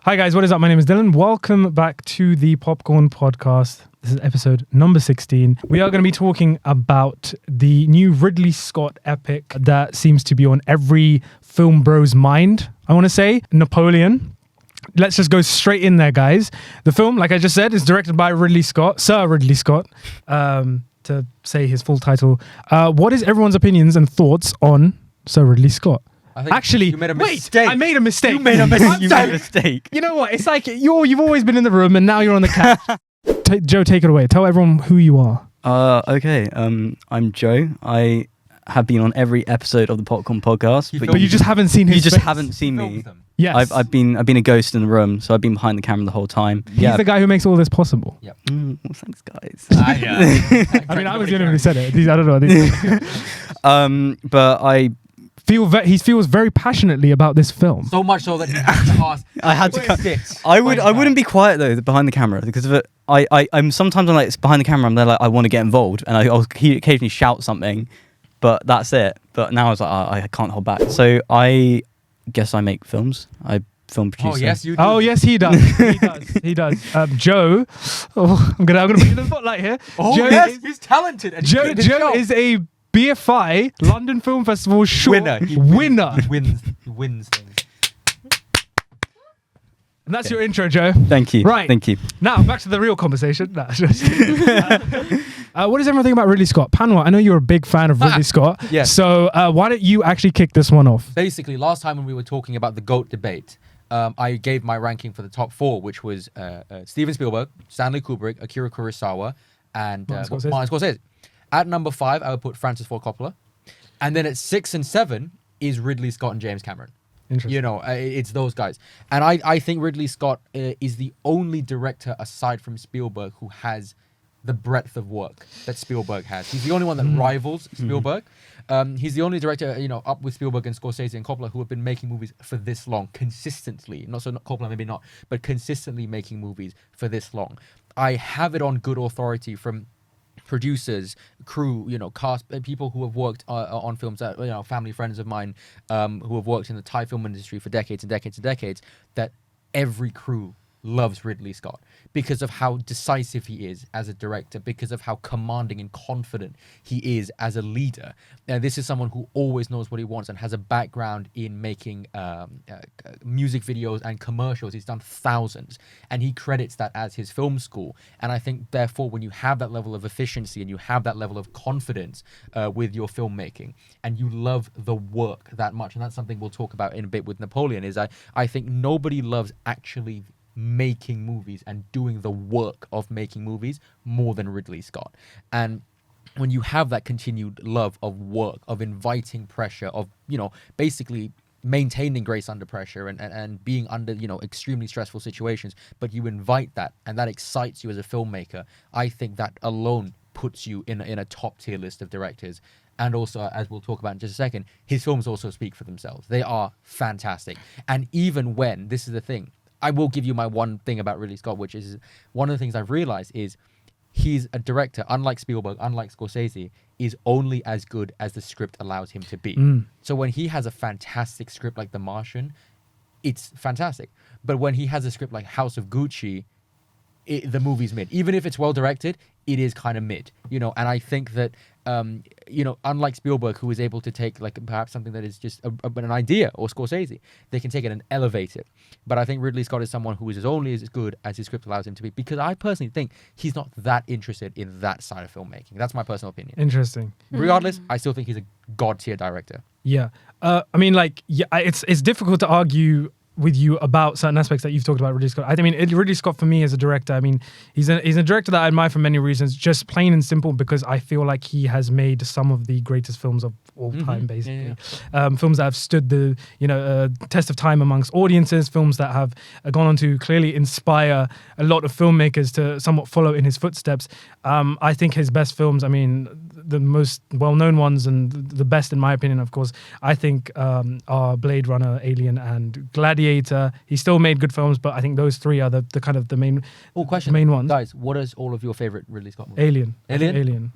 Hi guys, what is up? My name is Dylan. Welcome back to the Popcorn Podcast. This is episode number 16. We are going to be talking about the new Ridley Scott epic that seems to be on every film bro's mind, I want to say, Napoleon. Let's just go straight in there, guys. The film, like I just said, is directed by Ridley Scott, Sir Ridley Scott, to say his full title. What is everyone's opinions and thoughts on Sir Ridley Scott? Actually, you made a mistake. I made a mistake. You made a mistake. You know what? It's like you've always been in the room and now you're on the couch. Joe, take it away. Tell everyone who you are. Okay. I'm Joe. I have been on every episode of the Popcorn Podcast, but you just haven't seen his face. You just haven't seen me. Yes. I've been a ghost in the room, so I've been behind the camera the whole time. He's the guy who makes all this possible. Yep. Well, thanks, guys. I mean, I was the one who said it. I don't know. But he feels very passionately about this film. So much so that he had to ask. I had to. I wouldn't be quiet though behind the camera because of it. I'm sometimes like behind the camera. I'm there like I want to get involved, and I'll occasionally shout something, but that's it. But now I was like I can't hold back. So I guess I make films. I film producer. Oh yes, you do. Oh yes, he does. He does. Joe. Oh, I'm gonna put you in the spotlight here. Oh Joe yes, he's talented. And Joe is a BFI London Film Festival short winner. He wins things. And that's your intro, Joe. Thank you. Right. Thank you. Now back to the real conversation. What does everyone think about Ridley Scott? Panwa, I know you're a big fan of Ridley Scott. Yes. So why don't you actually kick this one off? Basically, last time when we were talking about the GOAT debate, I gave my ranking for the top four, which was Steven Spielberg, Stanley Kubrick, Akira Kurosawa, and Martin Scorsese. At number 5, I would put Francis Ford Coppola. And then at 6 and 7 is Ridley Scott and James Cameron. Interesting. You know, it's those guys. And I think Ridley Scott is the only director aside from Spielberg who has the breadth of work that Spielberg has. He's the only one that rivals Spielberg. He's the only director, up with Spielberg and Scorsese and Coppola who have been making movies for this long, consistently. Not Coppola, maybe not, but consistently making movies for this long. I have it on good authority from producers, crew, cast, people who have worked on films, family friends of mine who have worked in the Thai film industry for decades and decades and decades, that every crew loves Ridley Scott because of how decisive he is as a director, because of how commanding and confident he is as a leader. This is someone who always knows what he wants and has a background in making music videos and commercials. He's done thousands, and he credits that as his film school. And I think, therefore, when you have that level of efficiency and you have that level of confidence with your filmmaking, and you love the work that much, and that's something we'll talk about in a bit with Napoleon, is I think nobody loves actually making movies and doing the work of making movies more than Ridley Scott. And when you have that continued love of work, of inviting pressure, of basically maintaining grace under pressure and being under extremely stressful situations, but you invite that and that excites you as a filmmaker, I think that alone puts you in a top tier list of directors. And also, as we'll talk about in just a second, his films also speak for themselves. They are fantastic. And even when, this is the thing, I will give you my one thing about Ridley Scott, which is one of the things I've realized is he's a director, unlike Spielberg, unlike Scorsese, is only as good as the script allows him to be. So when he has a fantastic script like The Martian, it's fantastic. But when he has a script like House of Gucci, the movie's mid. Even if it's well directed, it is kind of mid. And I think that unlike Spielberg, who is able to take perhaps something that is just an idea, or Scorsese, they can take it and elevate it. But I think Ridley Scott is someone who is only as good as his script allows him to be, because I personally think he's not that interested in that side of filmmaking. That's my personal opinion. Interesting. Regardless, I still think he's a god tier director. Yeah. It's difficult to argue with you about certain aspects that you've talked about Ridley Scott. I mean, Ridley Scott for me as a director, I mean, he's a director that I admire for many reasons, just plain and simple because I feel like he has made some of the greatest films of all time, basically. Yeah. Films that have stood the test of time amongst audiences, films that have gone on to clearly inspire a lot of filmmakers to somewhat follow in his footsteps. I think his best films, I mean, the most well-known ones and the best in my opinion, of course, I think are Blade Runner, Alien, and Gladiator. He still made good films, but I think those three are the kind of the main main ones. Guys, what is all of your favorite Ridley Scott movies? Alien.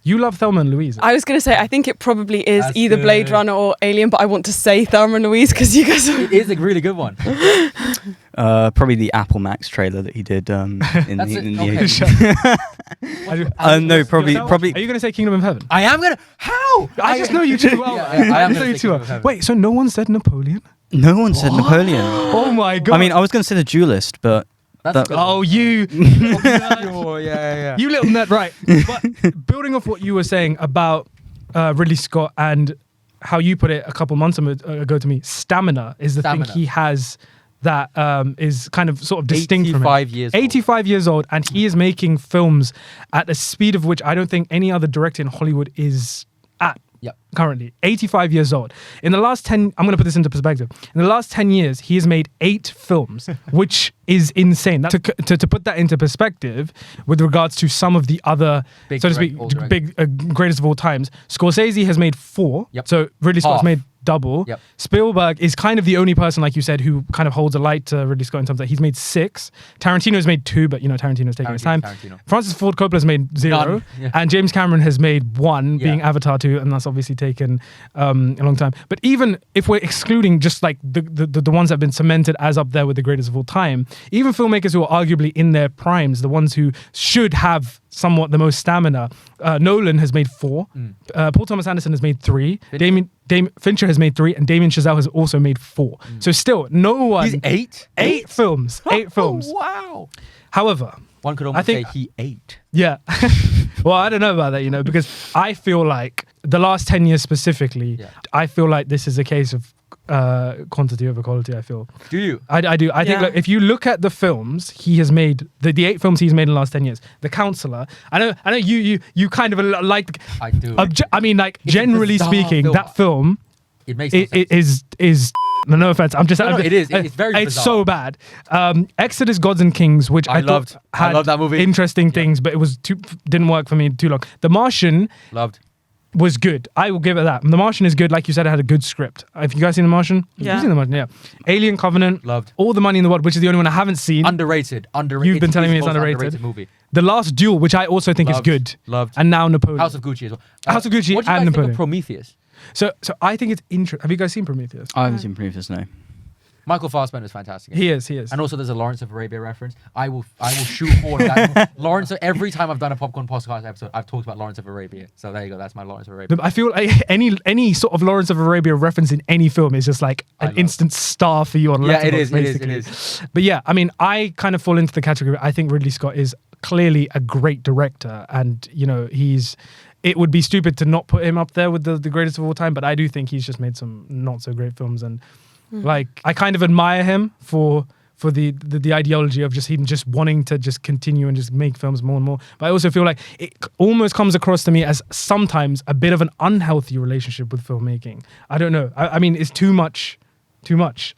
You love Thelma and Louise. I was going to say, I think it probably is That's either Blade good. Runner or Alien, but I want to say Thelma and Louise because you guys It is a really good one. Probably the Apple Max trailer that he did in That's the it, in okay. the no, probably. Are you going to say Kingdom of Heaven? I am gonna. How? I just know you too well. Yeah, I am just know gonna you say too Kingdom well. of Heaven. Wait, so no one said Napoleon? No one said Napoleon. Oh my god! I mean, I was going to say the Duelist, but That's that- a good oh one. you, Oh, yeah. you little nut, right? But building off what you were saying about Ridley Scott and how you put it a couple months ago to me, stamina is the Stamina. thing he has that is kind of sort of distinct from him. 85 years old. 85 years old, and he is making films at a speed of which I don't think any other director in Hollywood is at. Yep. Currently, 85 years old. In the last 10, I'm going to put this into perspective. In the last 10 years, he has made 8 films, which is insane. To put that into perspective, with regards to some of the other, Big so to direct- speak, all big greatest of all times, Scorsese has made 4. Yep. So Ridley Scott's Half. made double. Yep. Spielberg is kind of the only person, like you said, who kind of holds a light to Ridley Scott in terms that he's made 6. Tarantino's made 2, but Tarantino's taking his time. Tarantino. Francis Ford Coppola's made 0, None. Yeah. and James Cameron has made 1, Yeah. being Avatar 2, and that's obviously taken a long time. But even if we're excluding just like the ones that have been cemented as up there with the greatest of all time, even filmmakers who are arguably in their primes, the ones who should have somewhat the most stamina, Nolan has made 4, Paul Thomas Anderson has made 3, Fincher has made 3, and Damien Chazelle has also made 4. So still, no one. He's 8? 8 films. 8 films. Oh, wow. However, One could almost think- say he ate. yeah. Well, I don't know about that, because I feel like the last 10 years specifically, Yeah. I feel like this is a case of quantity over quality, I feel. Do you? I do. I think Yeah. like, if you look at the films he has made, the 8 films he's made in the last 10 years, The Counselor, I know you kind of like, I do. I mean, like, It's a generally bizarre speaking, film. that film It makes no sense. is no offense. I'm just No, it is. It's very It's bizarre. so bad. Exodus, Gods and Kings, which I loved. thought I had love that movie. interesting things, but it was didn't work for me too long. The Martian Loved. was good. I will give it that. The Martian is good. Like you said, it had a good script. Have you guys seen The Martian? Yeah. You've seen The Martian, yeah. Alien Covenant. Loved. All the Money in the World, which is the only one I haven't seen. Underrated. You've been telling me it's the most underrated. movie. The Last Duel, which I also think is Loved. good. Loved. And now Napoleon. House of Gucci as well. House of Gucci what do you and guys think Napoleon. of Prometheus? So I think it's interesting. Have you guys seen Prometheus? I haven't seen Prometheus. No. Michael Fassbender is fantastic. He is. And also, there's a Lawrence of Arabia reference. I will shoot forward that. Lawrence. Every time I've done a popcorn podcast episode, I've talked about Lawrence of Arabia. So there you go. That's my Lawrence of Arabia. I feel like any sort of Lawrence of Arabia reference in any film is just like I an love instant star for you on Yeah, Letterboxd, it is, basically. it is. But yeah, I mean, I kind of fall into the category. I think Ridley Scott is clearly a great director, and it would be stupid to not put him up there with the greatest of all time. But I do think he's just made some not so great films, and like I kind of admire him for the ideology of him just wanting to just continue and just make films more and more. But I also feel like it almost comes across to me as sometimes a bit of an unhealthy relationship with filmmaking. I don't know. I mean, it's too much.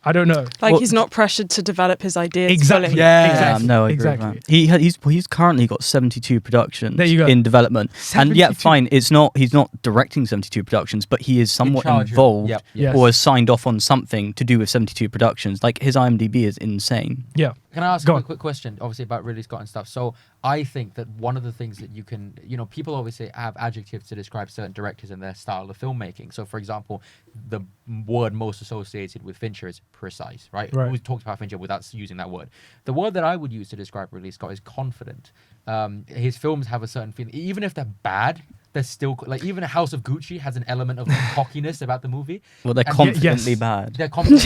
I don't know. Like Well, he's not pressured to develop his ideas. Exactly. fully. Yeah. Exactly. No, I agree exactly. with that. He's currently got 72 productions There you go. in development. And yeah, 72. fine, he's not directing 72 productions, but he is somewhat charge of- involved yep. Yes. or has signed off on something to do with 72 productions. Like his IMDb is insane. Yeah. Can I ask Go a on. quick question, obviously, about Ridley Scott and stuff? So I think that one of the things that you can, people obviously have adjectives to describe certain directors and their style of filmmaking. So, for example, the word most associated with Fincher is precise, right? Right. We talked about Fincher without using that word. The word that I would use to describe Ridley Scott is confident. His films have a certain feeling, even if they're bad. They're still like even House of Gucci has an element of cockiness about the movie. Well, they're And confidently yes. bad. They're confident.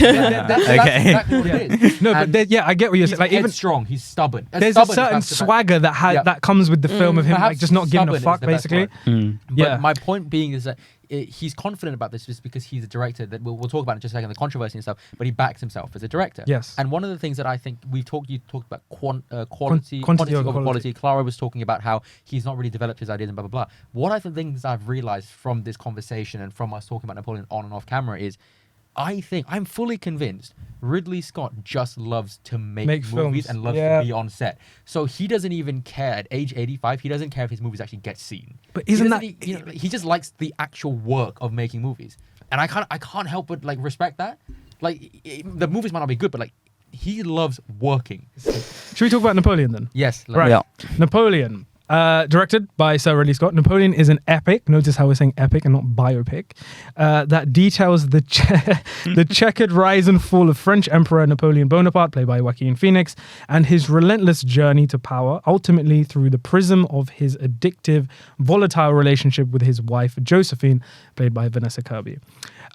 That's Okay. exactly what it is. No, And but I get what you're he's saying. Like even strong. He's stubborn. there's a Stubborn is certain perhaps the best- swagger that Yeah. that comes with the film of him Perhaps like just not giving a stubborn is fuck, the best basically. word. But Yeah. my point being is that he's confident about this just because he's a director that we'll talk about in just a second, the controversy and stuff, but he backs himself as a director. Yes. And one of the things that I think you talked about Quantity quantity over over quality. quality. Clara was talking about how he's not really developed his ideas and blah, blah, blah. One of the things I've realized from this conversation and from us talking about Napoleon on and off camera is I'm fully convinced Ridley Scott just loves to make movies films. and loves Yeah. to be on set. So he doesn't even care at age 85. He doesn't care if his movies actually get seen. But isn't that He just likes the actual work of making movies, and I can't help but like respect that. Like the movies might not be good, but like he loves working. Should we talk about Napoleon then? Yes. Right. Yeah. Napoleon. Directed by Sir Ridley Scott, Napoleon is an epic. Notice how we're saying epic and not biopic. That details the the checkered rise and fall of French Emperor Napoleon Bonaparte, played by Joaquin Phoenix, and his relentless journey to power, ultimately through the prism of his addictive, volatile relationship with his wife Josephine, played by Vanessa Kirby.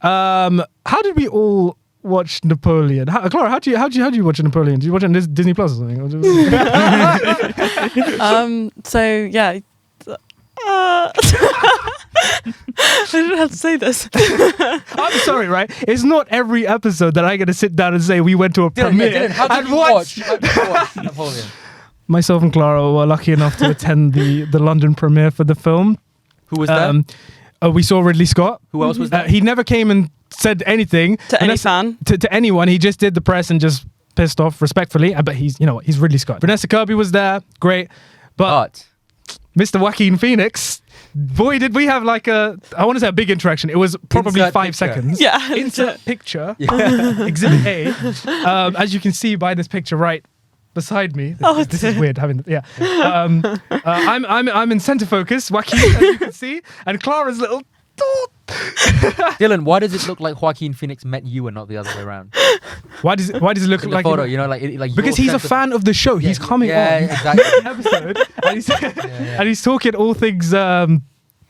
How did we all watch Napoleon? Clara, how do you watch Napoleon? Do you watch it on Disney Plus or something? So yeah. I don't know how to say this. I'm sorry, right? It's not every episode that I'm going to sit down and say we went to a premiere How did and you watch Napoleon? Myself and Clara were lucky enough to attend the London premiere for the film. Who was that? We saw Ridley Scott. Who else was there? He never came and said anything To any fan. to anyone. He just did the press and just pissed off respectfully. But he's Ridley Scott. Vanessa Kirby was there, great. But Mr. Joaquin Phoenix, boy, did we have like I want to say a big interaction. It was probably Insert 5 picture. seconds. Yeah. Insert picture. Exhibit A. As you can see by this picture right beside me. This is weird having I'm in center focus, Joaquin, as you can see, and Clara's little. Dylan, why does it look like Joaquin Phoenix met you and not the other way around? Why does it look In the like photo, like because he's a fan of the show. He's coming on exactly. the episode and he's talking all things. I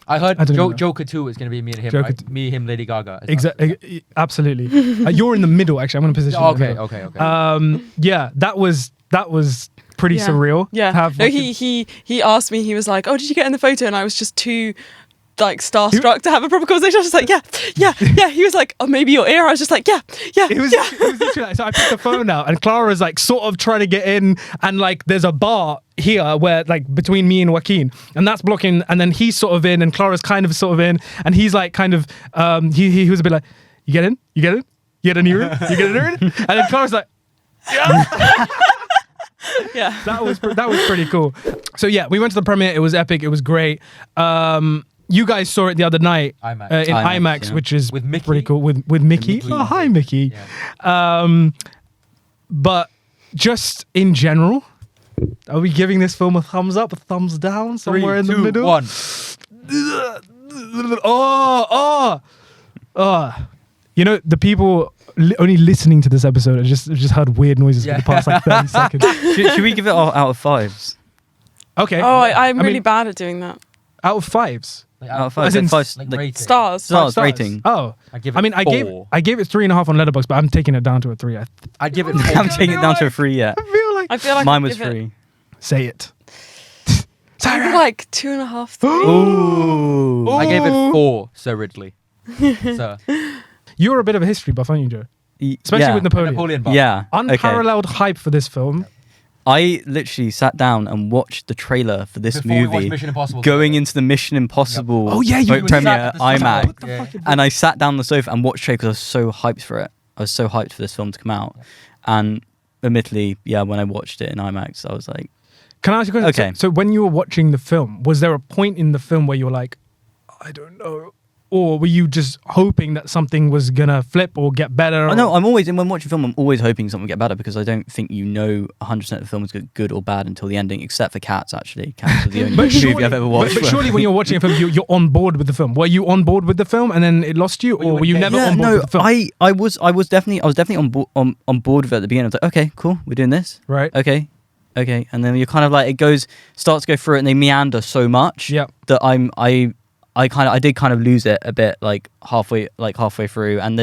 heard I don't know. Joker 2 is going to be me and him, Joker right? Me, him, Lady Gaga. Exactly, absolutely. You're in the middle. Actually, I'm going to position. you in the middle. Okay. Yeah, that was pretty surreal. Yeah. No, he asked me. He was like, "Oh, did you get in the photo?" And I was just too like starstruck to have a proper conversation. I was just like, yeah. He was like, "Oh, maybe your ear." I was just like, yeah. It was literally like, so I picked the phone out and Clara's like sort of trying to get in, and like there's a bar here where like between me and Joaquin, and that's blocking, and then he's sort of in and Clara's kind of sort of in, and he's like kind of he was a bit like, you get in, you get in your room, you get in your room, and then Clara's like, yeah. Yeah. That was pretty cool. So yeah, we went to the premiere. It was epic. It was great. You guys saw it the other night in IMAX, yeah. which is With Mickey? pretty cool. With Mickey. Mickey. Oh, hi, Mickey. Yeah. But just in general, are we giving this film a thumbs up, a thumbs down, somewhere in the middle? 1. You know, the people only listening to this episode have just heard weird noises for the past like 30 seconds. Should we give it out of 5s? Okay. Oh, I'm I really mean, bad at doing that. out of 5s. Like, Out of out- 5, As in like 5 like like rating. Stars. stars Stars. rating. Oh, I give it I mean, I 4. gave it 3.5 on Letterboxd, but I'm taking it down to a 3. I'd give it I 4. haven't taken it down to a 3 yet. I feel like Mine I'd was give it- 3. Say it. Maybe like 2.5, 3. Ooh. I gave it 4, Sir Ridley. Sir. You're a bit of a history buff, aren't you, Joe? Especially yeah. with Napoleon. Napoleon buff. Yeah. Okay. Unparalleled hype for this film. I literally sat down and watched the trailer for this Before we watched movie, Mission Impossible. going into the Mission Impossible Oh, yeah, you were premiere sat at the sofa. IMAX, What the fuck? and I sat down on the sofa and watched the trailer because I was so hyped for it. I was so hyped for this film to come out, and admittedly, yeah, when I watched it in IMAX, I was like, Can I ask you a question? Okay. So when you were watching the film, was there a point in the film where you were like, I don't know? Or were you just hoping that something was going to flip or get better? oh no, I'm always, when watching film, I'm always hoping something will get better because I don't think you know 100% of the film is good or bad until the ending, except for Cats, actually. Cats is the only movie I've ever watched. But surely when you're watching a film, you're on board with the film. Were you on board with the film and then it lost you? Or were you never on board with the film? I was definitely on board with it at the beginning. I was like, okay, cool, we're doing this. Right. Okay, and then you're kind of like, starts to go through it, and they meander so much that I did kind of lose it a bit, like halfway through, and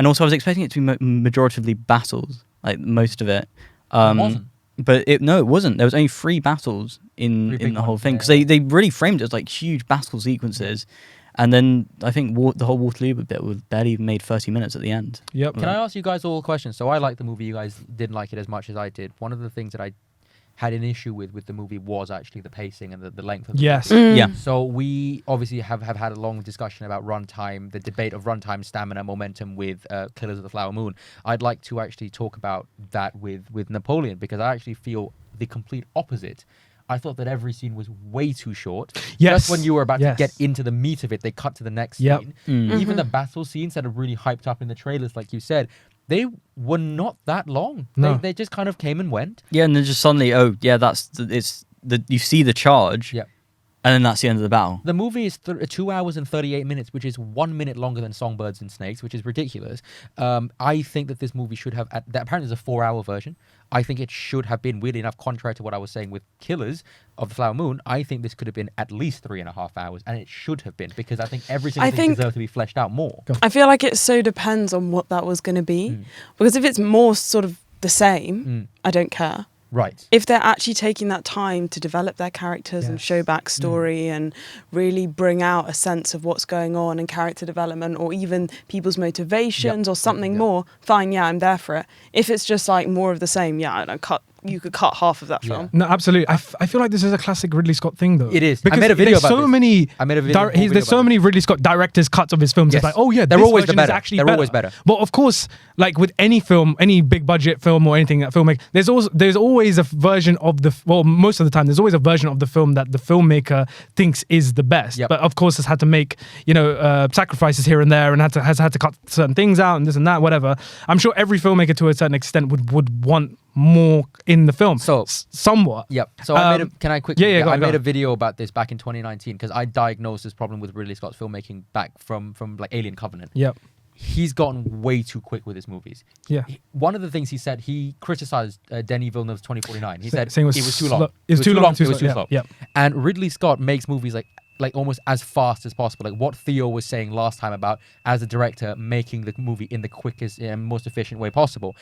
also I was expecting it to be majoritively battles, like most of it. It wasn't. But it wasn't. There was only 3 battles in the whole thing because they really framed it as like huge battle sequences, and then I think the whole Waterloo bit was barely even made 30 minutes at the end. Yep. Can I ask you guys all a question? So I liked the movie. You guys didn't like it as much as I did. One of the things that I had an issue with the movie was actually the pacing and the length of the Yes. movie. Yeah. So we obviously have had a long discussion about runtime, the debate of runtime, stamina, momentum with Killers of the Flower Moon. I'd like to actually talk about that with Napoleon because I actually feel the complete opposite. I thought that every scene was way too short. Yes. Just when you were about Yes. to get into the meat of it, they cut to the next Yep. scene. Even the battle scenes that are really hyped up in the trailers, like you said, they were not that long. No. They just kind of came and went. Yeah, and then just suddenly, it's you see the charge, Yep. and then that's the end of the battle. The movie is 2 hours and 38 minutes, which is 1 minute longer than Songbirds and Snakes, which is ridiculous. I think that this movie should have... apparently there's a 4-hour version. I think it should have been, weirdly enough, contrary to what I was saying with Killers of the Flower Moon, I think this could have been at least 3.5 hours, and it should have been, because I think every single thing deserved to be fleshed out more. I feel like it so depends on what that was going to be. Because if it's more sort of the same, I don't care. Right. If they're actually taking that time to develop their characters and show backstory and really bring out a sense of what's going on and character development, or even people's motivations or something more, fine, yeah, I'm there for it. If it's just like more of the same, yeah, I don't you could cut half of that film. No, absolutely. I feel like this is a classic Ridley Scott thing, though. It is. Because I made a video there's about so this. many. I made a video. There's so many Ridley Scott directors' cuts of his films. Yes. It's like, oh yeah, They're this always version better. is actually They're better. always better. Well, of course, like with any film, any big budget film or anything that filmmaker, there's always a version of most of the time, there's always a version of the film that the filmmaker thinks is the best. Yep. But of course, has had to make sacrifices here and there, and has had to cut certain things out and this and that, whatever. I'm sure every filmmaker to a certain extent would want more in the film. So somewhat. Yep. So I made can I quickly? I made a video about this back in 2019 because I diagnosed this problem with Ridley Scott's filmmaking back from like Alien Covenant. Yep. He's gotten way too quick with his movies. Yeah. One of the things he said, he criticized Denis Villeneuve's 2049. He said saying it was too long. It was too long. It was too slow. Yeah. And Ridley Scott makes movies like almost as fast as possible. Like what Theo was saying last time about, as a director, making the movie in the quickest and most efficient way possible.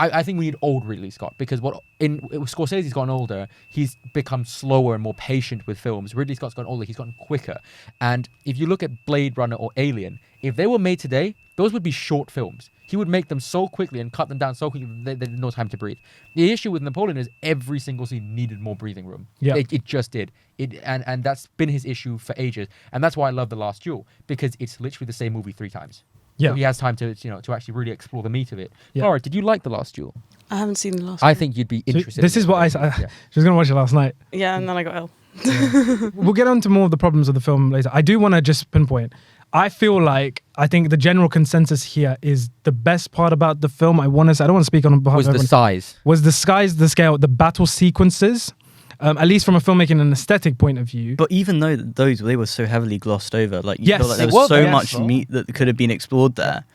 I think we need old Ridley Scott, because Scorsese's gotten older, he's become slower and more patient with films. Ridley Scott's gotten older, he's gotten quicker. And if you look at Blade Runner or Alien, if they were made today, those would be short films. He would make them so quickly and cut them down so quickly that they had no time to breathe. The issue with Napoleon is every single scene needed more breathing room. Yeah. It just did. And that's been his issue for ages. And that's why I love The Last Duel, because it's literally the same movie 3 times. Yeah. So he has time to actually really explore the meat of it. Yeah. Laura, did you like The Last Duel? I haven't seen the last I one. think you'd be So interested. this is what I was going to watch it last night. Yeah, and then I got ill. We'll get on to more of the problems of the film later. I do want to just pinpoint. I think the general consensus here is the best part about the film. I don't want to speak on behalf was of the everyone. size. Was the scale, the battle sequences, at least from a filmmaking and aesthetic point of view. But even though they were so heavily glossed over, like you Yes, feel like there it was was, so yes. much meat that could have been explored there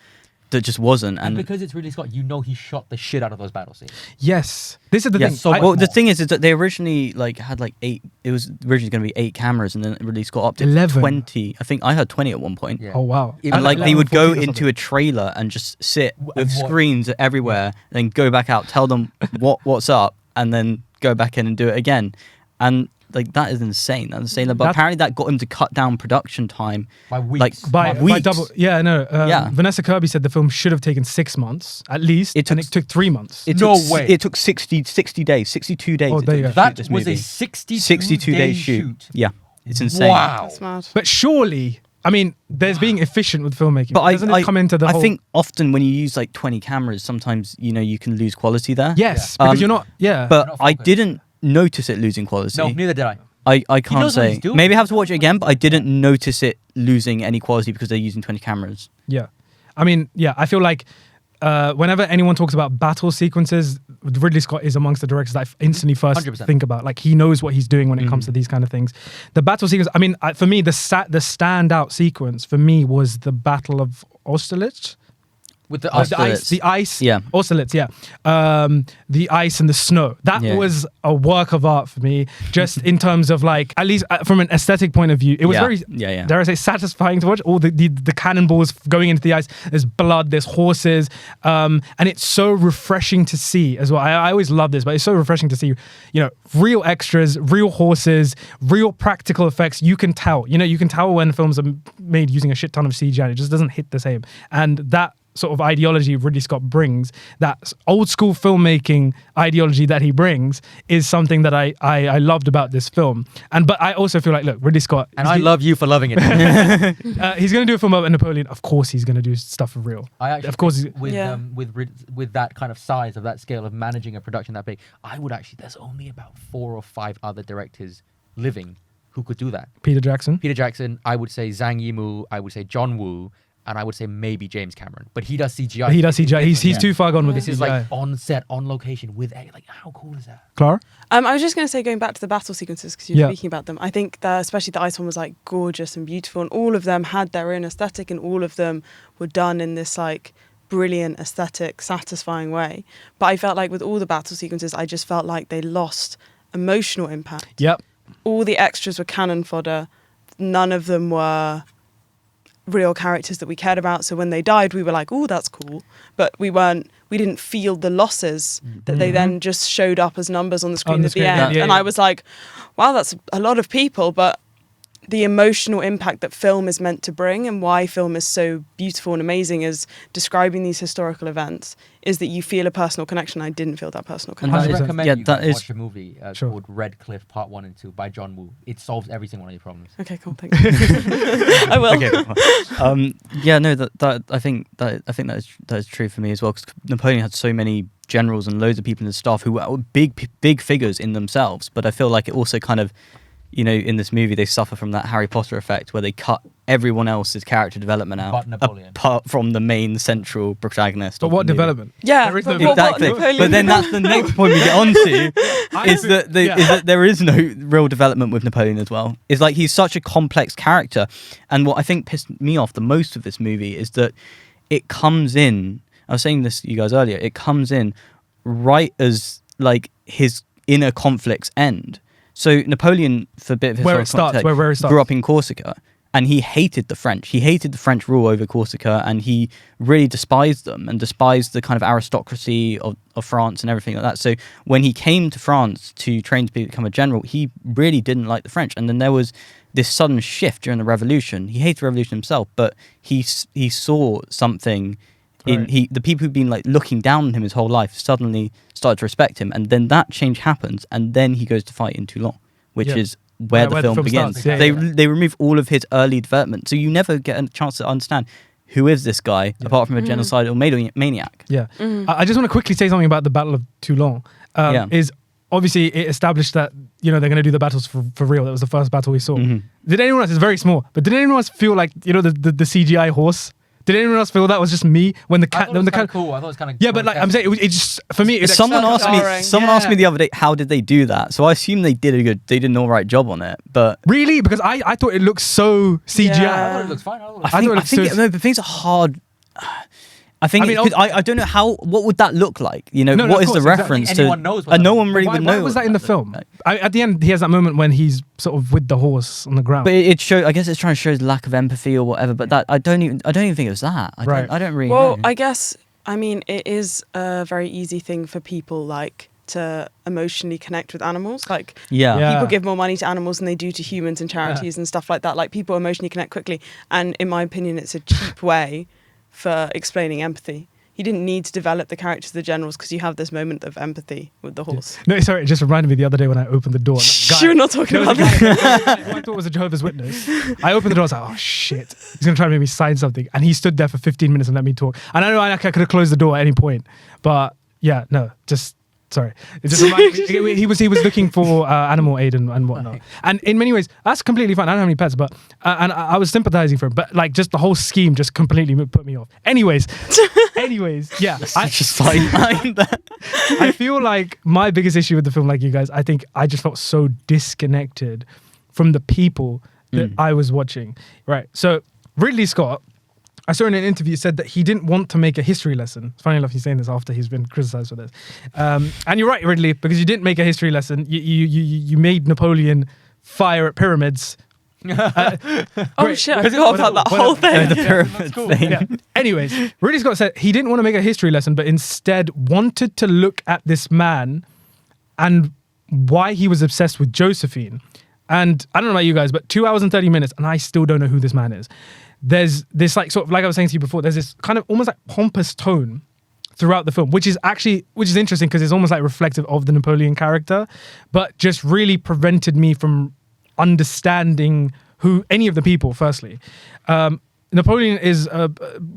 that just wasn't. And because it's Ridley Scott, he shot the shit out of those battle scenes. Yes, this is the yeah, thing. so much well, more. the thing is that they originally had 8. It was originally going to be 8 cameras, and then Ridley Scott upped it to 11. 20. I think I heard 20 at one point. Yeah. Oh wow! It And was they would go 14 or into something. a trailer and just sit with what- screens everywhere, and then go back out, tell them what's up, and then go back in and do it again. And that is insane. That's insane. But apparently that got him to cut down production time by weeks. by weeks. double. Yeah, no. Yeah. Vanessa Kirby said the film should have taken 6 months at least, and it took 3 months. It No took, way. It took 60 days, 62 days. Oh, it there took you go. to shoot that this was movie. a 62 day shoot. Yeah, it's insane. Wow. That's mad. But surely, I mean, there's being efficient with filmmaking. But Doesn't it come into the I whole... think often when you use 20 cameras, sometimes you can lose quality there. Yes, Yeah. because you're not... Yeah. But not I focused. didn't notice it losing quality. No, neither did I. I knows can't what say. he's doing. Maybe I have to watch it again, but I didn't notice it losing any quality because they're using 20 cameras. Yeah. I mean, yeah, I feel like whenever anyone talks about battle sequences, Ridley Scott is amongst the directors that I instantly first 100%. think about. Like, he knows what he's doing when it comes to these kind of things. The battle sequence, I mean, for me, the standout sequence for me was the Battle of Austerlitz. With the Austerlitz. The ice, Yeah. Austerlitz, yeah. The ice and the snow. That Yeah. was a work of art for me, just in terms of at least from an aesthetic point of view. It was very, dare I say, satisfying to watch. All the cannonballs going into the ice. There's blood, there's horses, and it's so refreshing to see as well. I always love this, but it's so refreshing to see, real extras, real horses, real practical effects. You can tell, you can tell when films are made using a shit ton of CGI. It just doesn't hit the same. And that sort of ideology Ridley Scott brings, that old school filmmaking ideology that he brings, is something that I loved about this film. But I also feel like, look, Ridley Scott, And I love you for loving it. he's going to do a film about Napoleon. Of course, he's going to do stuff for real. I actually, Of course, with that kind of size, of that scale of managing a production that big, there's only about 4 or 5 other directors living who could do that. Peter Jackson. Peter Jackson, I would say Zhang Yimou, I would say John Woo, and I would say maybe James Cameron, but he does CGI. He does CGI. He's too far gone with This the is CGI. like on set, on location with like how cool is that? Clara? I was just going to say, going back to the battle sequences, because you were speaking about them, I think that especially the ice one was like gorgeous and beautiful, and all of them had their own aesthetic, and all of them were done in this like brilliant aesthetic, satisfying way. But I felt like with all the battle sequences, I just felt like they lost emotional impact. Yep. All the extras were cannon fodder. None of them were real characters that we cared about. So when they died, we were like, "Oh, that's cool," but we didn't feel the losses that they then just showed up as numbers on the screen at the end. And I was like, "Wow, that's a lot of people," but the emotional impact that film is meant to bring, and why film is so beautiful and amazing is describing these historical events, is that you feel a personal connection. I didn't feel that personal I connection. recommend Yeah, you that is- watch a movie Sure. called Red Cliff Part 1 and 2 by John Woo. It solves every single one of your problems. Okay, cool. Thank you. I will. Okay. Yeah, no, that I think that is true for me as well, because Napoleon had so many generals and loads of people in his staff who were big figures in themselves. But I feel like it also kind of, in this movie they suffer from that Harry Potter effect where they cut everyone else's character development out, But Napoleon. apart from the main central protagonist. But of what the movie. development? Yeah, There is no but what Exactly. Napoleon- But then that's the next point we get onto is that there is no real development with Napoleon as well. It's like he's such a complex character, and what I think pissed me off the most of this movie is that it comes in. I was saying this to you guys earlier. It comes in right as like his inner conflicts end. So Napoleon, for a bit of Where it historical starts, context, where it starts. grew up in Corsica, and he hated the French. He hated the French rule over Corsica, and he really despised them and despised the kind of aristocracy of France and everything like that. So when he came to France to train to become a general, he really didn't like the French. And then there was this sudden shift during the revolution. He hated the revolution himself, but he saw something in the people who've been like looking down on him his whole life suddenly started to respect him, and then that change happens, and then he goes to fight in Toulon, which is where the film begins. starts. Yeah, They remove all of his early development, so you never get a chance to understand who is this guy apart from a genocidal maniac. Yeah. I just want to quickly say something about the Battle of Toulon. Is obviously it established that they're going to do the battles for real. That was the first battle we saw. Did anyone else? It's very small, but did anyone else feel like the CGI horse? Did anyone else feel that was just me when the cat? I thought it was kind of cool. I thought it was kind of Yeah, but like I'm saying, it just for me. Someone asked me the other day, how did they do that? So I assume they did an all right job on it. But really, because I thought it looked so CGI. Yeah. I thought it looks fine. I think the things are hard. I don't know what would that look like? No, what of is the course, reference exactly. to? Anyone knows what no one really Why would know. was that in the film? Like, At the end, he has that moment when he's sort of with the horse on the ground. but it shows. I guess it's trying to show his lack of empathy or whatever. But that I don't even think it was that. I don't really Well, know. I guess, it is a very easy thing for people like to emotionally connect with animals. Like Yeah. people give more money to animals than they do to humans and charities and stuff like that. Like people emotionally connect quickly. And in my opinion, it's a cheap way for explaining empathy. He didn't need to develop the characters of the generals because you have this moment of empathy with the horse. No, sorry, it just reminded me the other day when I opened the door. You're not talking about that. Who I thought was a Jehovah's Witness. I opened the door, I was like, oh shit, he's going to try to make me sign something. And he stood there for 15 minutes and let me talk. And I know I could have closed the door at any point. But yeah, no, just... Sorry, it just reminded me. He was looking for animal aid and whatnot, and in many ways that's completely fine. I don't have any pets, but and I was sympathizing for him, but like just the whole scheme just completely put me off. Anyways, yeah, Just fine mind that. I feel like my biggest issue with the film, like you guys, I think I just felt so disconnected from the people that I was watching. Right, so Ridley Scott. I saw in an interview said that he didn't want to make a history lesson. Funny enough, he's saying this after he's been criticized for this. And you're right, Ridley, because you didn't make a history lesson. You made Napoleon fire at pyramids. Oh shit, I forgot about that whole thing. The pyramid thing. Yeah. Anyways, Ridley Scott said he didn't want to make a history lesson, but instead wanted to look at this man and why he was obsessed with Josephine. And I don't know about you guys, but 2 hours and 30 minutes, and I still don't know who this man is. There's this like sort of like I was saying to you before, there's this kind of almost like pompous tone throughout the film, which is interesting because it's almost like reflective of the Napoleon character, but just really prevented me from understanding who any of the people. Firstly, Napoleon is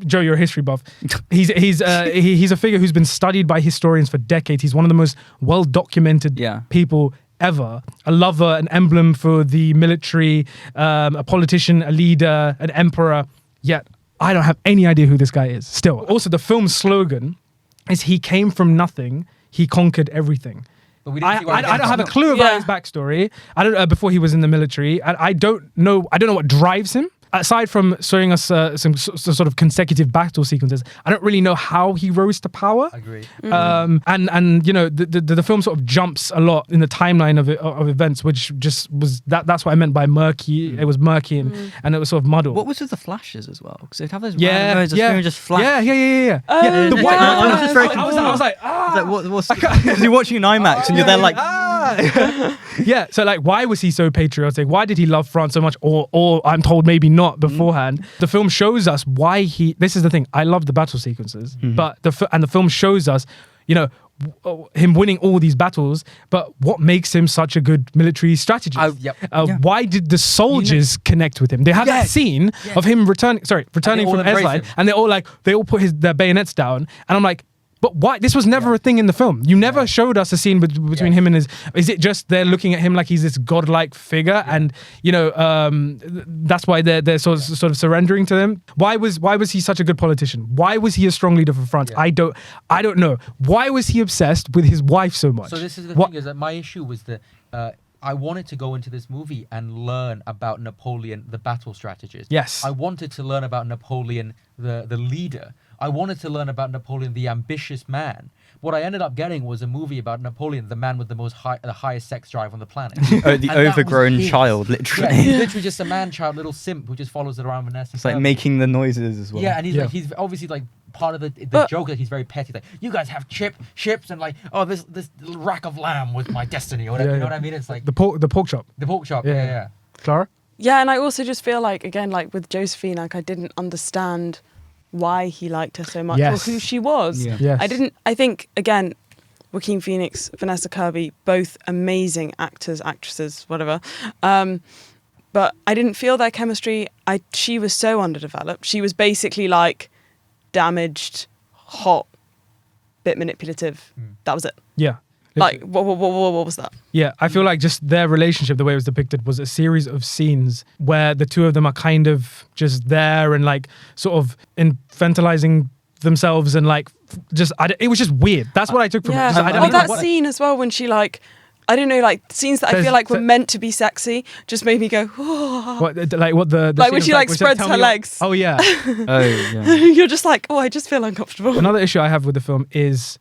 Joe. You're a history buff. He's a figure who's been studied by historians for decades. He's one of the most well documented people ever. A lover, an emblem for the military, a politician, a leader, an emperor. Yet I don't have any idea who this guy is still. Also, the film's slogan is he came from nothing, he conquered everything. But we didn't see where he I came don't have a from. clue about Yeah. his backstory. I don't before he was in the military. I don't know what drives him. Aside from showing us some sort of consecutive battle sequences, I don't really know how he rose to power. Agree. And you know the film sort of jumps a lot in the timeline of events, which just was that's what I meant by murky. It was murky and it was sort of muddled. What was with the flashes as well? Because they'd have those Yeah, random moments of yeah, screen just flash. yeah. The yeah. white. I was just very I was like, ah. What's because you're watching an IMAX and you're there like, yeah. So like, why was he so patriotic? Why did he love France so much? Or I'm told maybe not beforehand. The film shows us why he. This is the thing. I love the battle sequences, but the film shows us, you know, him winning all these battles. But what makes him such a good military strategist? Yep. Why did the soldiers connect with him? They had that scene of him returning all from embrace Esline, him. and they all put their bayonets down, and I'm like. But why? This was never a thing in the film. You never showed us a scene between him and his. Is it just they're looking at him like he's this godlike figure, and you know that's why they're sort of surrendering to him? Why was he such a good politician? Why was he a strong leader for France? I don't know. Why was he obsessed with his wife so much? So this is the thing is that my issue was that I wanted to go into this movie and learn about Napoleon, the battle strategist. Yes. I wanted to learn about Napoleon, the leader. I wanted to learn about Napoleon, the ambitious man. What I ended up getting was a movie about Napoleon, the man with the highest sex drive on the planet. the And that was overgrown his. child, Yeah, literally. he's literally just a man-child, little simp who just follows it around Vanessa. It's like making the noises as well. Yeah, and he's obviously like part of the joke that he's very petty. Like, you guys have chips and like, oh, this rack of lamb was my destiny or whatever. You know what I mean? It's like the pork chop. the pork chop. Yeah. Yeah. Clara? Yeah, and I also just feel like, again, like with Josephine, like I didn't understand why he liked her so much Yes. or who she was. Yeah. Yes. I think, again, Joaquin Phoenix, Vanessa Kirby, both amazing actors, actresses, whatever. But I didn't feel their chemistry. She was so underdeveloped. She was basically like damaged, hot, bit manipulative. That was it. Yeah. Like, what was that? Yeah, I feel like just their relationship, the way it was depicted, was a series of scenes where the two of them are kind of just there and like sort of infantilizing themselves and like it was just weird. That's what I took from it. Yeah. Just, I don't know that what- scene as well when she like, I don't know, like scenes that I There's- feel like were meant to be sexy just made me go, oh. like what the Like scene when of, she like when spreads "Tell her me your-" legs. Oh yeah. Oh, yeah. You're just like, oh, I just feel uncomfortable. Another issue I have with the film is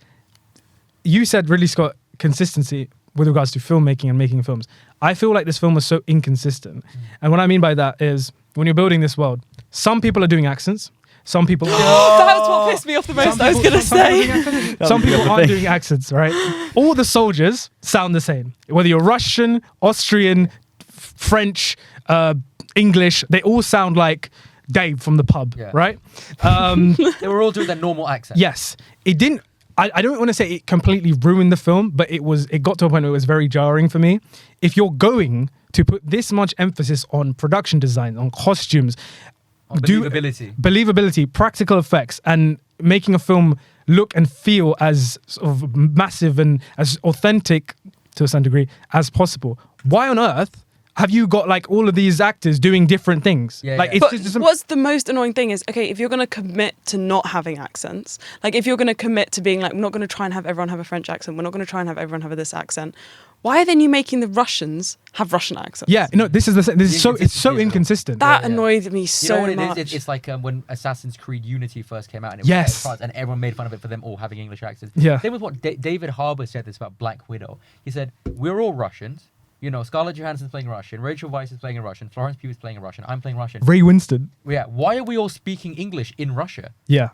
you said Ridley Scott consistency with regards to filmmaking and making films. I feel like this film was so inconsistent. And what I mean by that is when you're building this world, some people are doing accents, some people That was what pissed me off the most, I was going to say. some people the aren't thing. doing accents, right? All the soldiers sound the same. Whether you're Russian, Austrian, French, English, they all sound like Dave from the pub, Yeah. right? They were all doing their normal accent. Yes. It didn't I don't want to say it completely ruined the film, but it got to a point where it was very jarring for me. If you're going to put this much emphasis on production design, on costumes, On believability. practical effects, and making a film look and feel as sort of massive and as authentic to a certain degree as possible, why on earth have you got like all of these actors doing different things? Yeah, like yeah. it's But just what's the most annoying thing is, okay, if you're going to commit to not having accents, like if you're going to commit to being like, we're not going to try and have everyone have a French accent, we're not going to try and have everyone have this accent, why are then you making the Russians have Russian accents? yeah, no, this is it's so inconsistency. inconsistent. That Yeah. annoyed me You so know what it much. is? It's like when Assassin's Creed Unity first came out, and it was Yes. set in France, and everyone made fun of it for them all having English accents. Yeah. Same with what David Harbour said this about Black Widow. He said, "We're all Russians. You know, Scarlett Johansson's playing Russian, Rachel Weisz is playing a Russian, Florence Pugh is playing a Russian, I'm playing Russian. Ray Winston. Yeah, why are we all speaking English in Russia? Yeah.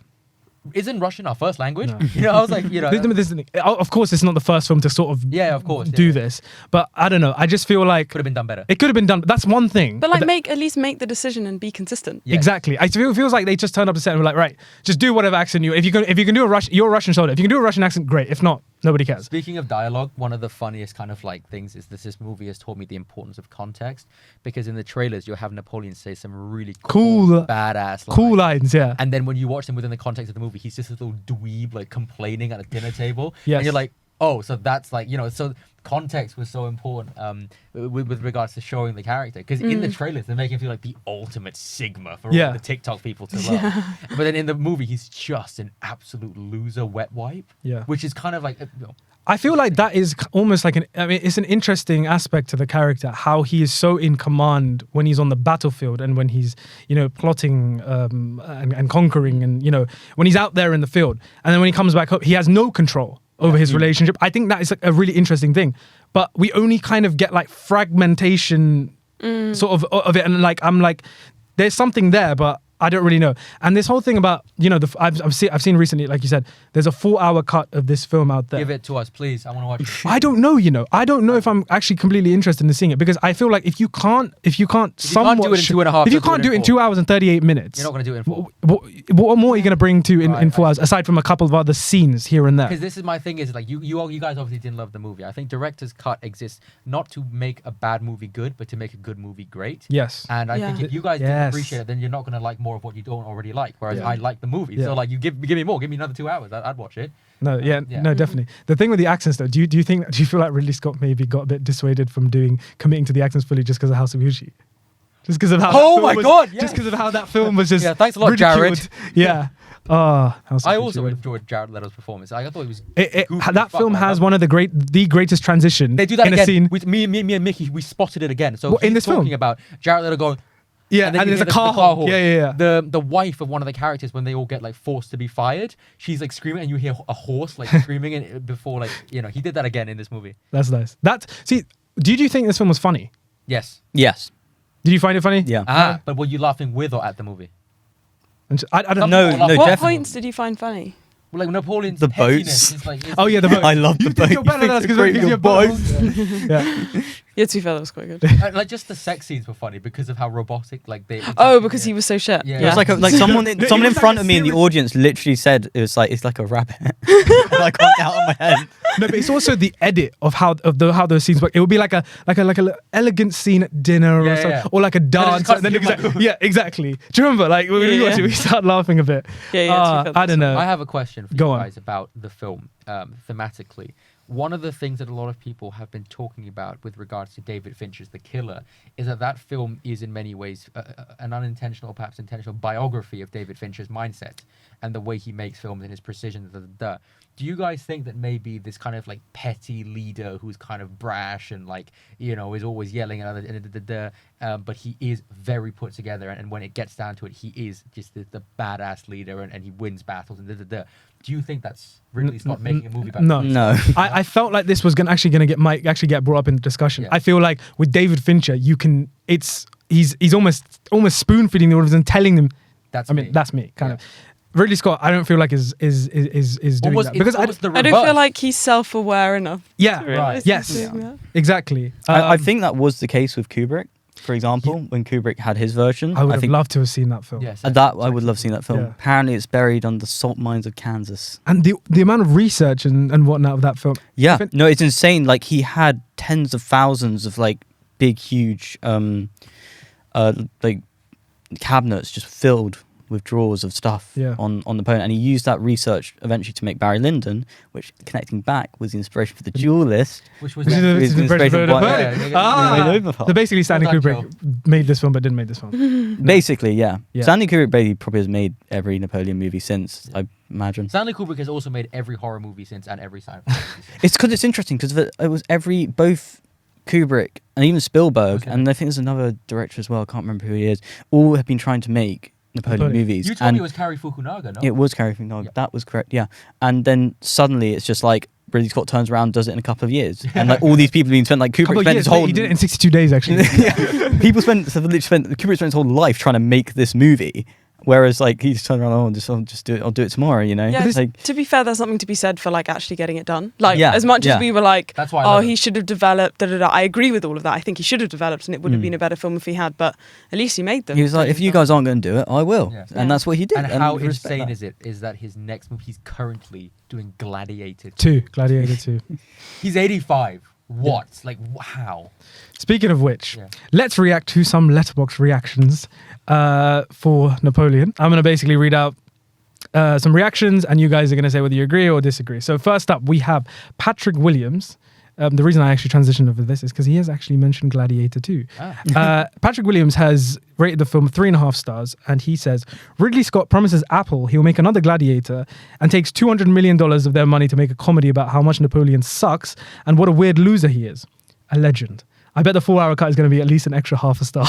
Isn't Russian our first language? No. You know, I was like, you know, This is the thing. Of course, it's not the first film to sort of yeah, of course, do yeah. this, but I don't know. I just feel like Could have been done better. it could have been done. That's one thing. But like, Th- at least make the decision and be consistent. Yeah. Exactly. I feel it feels like they just turned up to set and were like, right, just do whatever accent you. If you can do you're a Russian soldier. If you can do a Russian accent, great. If not, nobody cares. Speaking of dialogue, one of the funniest kind of like things is this movie has taught me the importance of context, because in the trailers you'll have Napoleon say some really cool badass Cool lines. lines, yeah. And then when you watch them within the context of the movie, he's just a little dweeb like complaining at a dinner table. Yes. And you're like, oh, so that's like, so context was so important with regards to showing the character, because in the trailers they make him feel like the ultimate sigma for all the TikTok people to love, but then in the movie he's just an absolute loser wet wipe, which is kind of like I feel like that is almost like it's an interesting aspect to the character, how he is so in command when he's on the battlefield and when he's, plotting and conquering, and, when he's out there in the field. And then when he comes back home, he has no control over his relationship. I think that is like a really interesting thing. But we only kind of get like fragmentation sort of it. And like, I'm like, there's something there, but I don't really know. And this whole thing about, I've seen recently, like you said, there's a 4-hour cut of this film out there. Give it to us, please. I want to watch it. I don't know, I don't know if I'm actually completely interested in seeing it, because I feel like if you can't somewhat do it in 2.5, if you can't do it in 2 hours and 38 minutes, you're not going to do it in 4. What more are you going to bring to in 4 hours, aside from a couple of other scenes here and there? Because this is my thing, is like you guys obviously didn't love the movie. I think director's cut exists not to make a bad movie good, but to make a good movie great. Yes. And I think if you guys didn't appreciate it, then you're not going to like more of what you don't already like. Whereas I like the movie, so like you give me more, give me another 2 hours, I'd watch it. No, no, definitely. The thing with the accents, though, do you feel like Ridley Scott maybe got a bit dissuaded from committing to the accents fully just because of House of Gucci? Just because of how just because of how that film was just thanks a lot, ridiculed. Jared. Yeah. I also enjoyed Jared Leto's performance. I thought it was that film has one of the greatest transition. They do that in again. A scene. With me and Mickey, we spotted it again. So in this talking film about Jared Leto going. And there's a car horn. Yeah. The wife of one of the characters, when they all get like forced to be fired, she's like screaming, and you hear a horse like screaming, and before like he did that again in this movie. That's nice. Did you think this film was funny? Yes. Did you find it funny? Yeah. But were you laughing with or at the movie? I don't know. know. No, what definitely. points did you find funny? Well, like Napoleon's The pettiness boats. is like, Oh yeah, the boat. I love the boat. You're better than us because you're boats. Yeah, to be fair, that was quite good. like just the sex scenes were funny because of how robotic like they. Oh, because he was so shit. Yeah. It was like someone in front of me in the audience literally said it's like a rabbit. Like out of my head. No, but it's also the edit of how those scenes work. It would be like a elegant scene at dinner or something, or like a dance. Exactly. Do you remember? Like when we watched it, we started laughing a bit. I don't know. I have a question for you Go guys about the film thematically. One of the things that a lot of people have been talking about with regards to David Fincher's The Killer is that film is in many ways an unintentional or perhaps intentional biography of David Fincher's mindset and the way he makes films and his precision. Do you guys think that maybe this kind of like petty leader who's kind of brash and like, is always yelling at others, but he is very put together, and when it gets down to it, he is just the badass leader and he wins battles and Do you think that's Ridley Scott making a movie about No. I felt like this was might actually get brought up in the discussion. I feel like with David Fincher, he's almost spoon feeding the audience and telling them that's me kind of. Ridley Scott, I don't feel like is doing that because I don't feel like he's self-aware enough. Yeah, right. Yes, exactly. I think that was the case with Kubrick, for example, when Kubrick had his version. I would have loved to have seen that film. Yes, I would love seeing that film. Yeah. Apparently, it's buried under the salt mines of Kansas. And the amount of research and whatnot of that film. Yeah, no, it's insane. Like he had tens of thousands of like big, huge, like cabinets just filled with drawers of stuff on Napoleon, and he used that research eventually to make Barry Lyndon, which, connecting back, was the inspiration for The Duelist, which was the inspiration for So basically Stanley Kubrick made this film but didn't make this film. Basically, yeah. Stanley Kubrick probably has made every Napoleon movie since, I imagine. Stanley Kubrick has also made every horror movie since and every sci-fi movie since. It's because it's interesting because it was both Kubrick and even Spielberg, and I think there's another director as well, I can't remember who he is, all have been trying to make Napoleon movies. You told me it was Cary Fukunaga, no? It was Cary Fukunaga, that was correct, yeah. And then suddenly it's just like Ridley Scott turns around, does it in a couple of years, and like all these people have been spent like Kubrick spent his whole. He did it in 62 days actually. Kubrick spent his whole life trying to make this movie. Whereas, like, he just turned around, I'll just do it. I'll do it tomorrow, you know. Yeah, like, to be fair, there's something to be said for like actually getting it done. Like, as much as we were like, he should have developed. I agree with all of that. I think he should have developed, and it would have been a better film if he had. But at least he made them. He was like, if you guys aren't going to do it, I will, and that's what he did. And how insane is it? Is that his next movie? He's currently doing Gladiator 2. Gladiator 2. He's 85. What? Yeah. Like, how? Speaking of which, let's react to some Letterboxd reactions for Napoleon. I'm going to basically read out some reactions, and you guys are going to say whether you agree or disagree. So first up, we have Patrick Williams. The reason I actually transitioned over this is because he has actually mentioned Gladiator 2. Patrick Williams has rated the film 3.5 stars, and he says, Ridley Scott promises Apple he'll make another Gladiator and takes $200 million of their money to make a comedy about how much Napoleon sucks and what a weird loser he is. A legend. I bet the 4-hour cut is going to be at least an extra half a star.